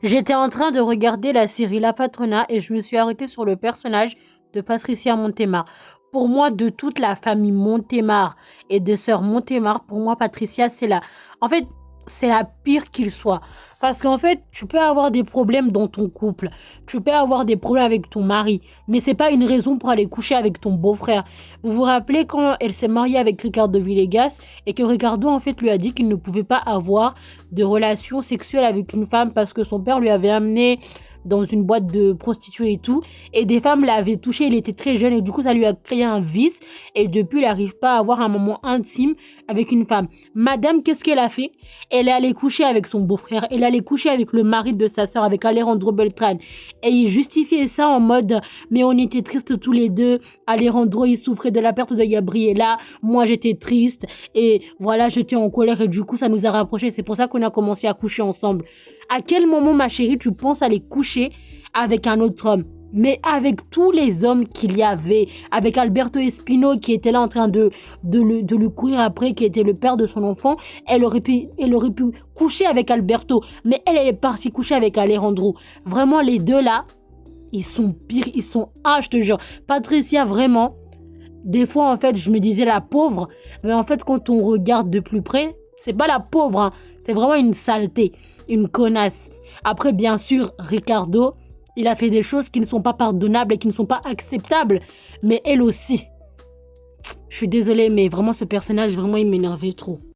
J'étais en train de regarder la série La Patrona et je me suis arrêtée sur le personnage de Patricia Montemar. Pour moi, de toute la famille Montemar et des sœurs Montemar, pour moi, Patricia, c'est la... En fait, c'est la pire qu'il soit. Parce qu'en fait, tu peux avoir des problèmes dans ton couple. Tu peux avoir des problèmes avec ton mari. Mais c'est pas une raison pour aller coucher avec ton beau-frère. Vous vous rappelez quand elle s'est mariée avec Ricardo Villegas et que Ricardo, en fait, lui a dit qu'il ne pouvait pas avoir de relations sexuelles avec une femme parce que son père lui avait amené dans une boîte de prostituées et tout. Et des femmes l'avaient touché, il était très jeune et du coup ça lui a créé un vice. Et depuis, il n'arrive pas à avoir un moment intime avec une femme. Madame, qu'est-ce qu'elle a fait? Elle est allée coucher avec son beau-frère. Elle est allée coucher avec le mari de sa sœur, avec Alejandro Beltran. Et il justifiait ça en mode, mais on était tristes tous les deux. Alejandro, il souffrait de la perte de Gabriela. Moi, j'étais triste. Et voilà, j'étais en colère et du coup, ça nous a rapprochés. C'est pour ça qu'on a commencé à coucher ensemble. À quel moment, ma chérie, tu penses aller coucher avec un autre homme? Mais avec tous les hommes qu'il y avait, avec Alberto Espino qui était là en train de le courir après, qui était le père de son enfant, elle aurait pu coucher avec Alberto. Mais elle est partie coucher avec Alejandro. Vraiment, les deux là, ils sont pires, ils sont... Ah, je te jure. Patricia, vraiment, des fois, en fait, je me disais la pauvre. Mais en fait, quand on regarde de plus près, c'est pas la pauvre, hein. C'est vraiment une saleté, une connasse. Après, bien sûr, Ricardo, il a fait des choses qui ne sont pas pardonnables et qui ne sont pas acceptables. Mais elle aussi. Je suis désolée, mais vraiment, ce personnage, vraiment, il m'énervait trop.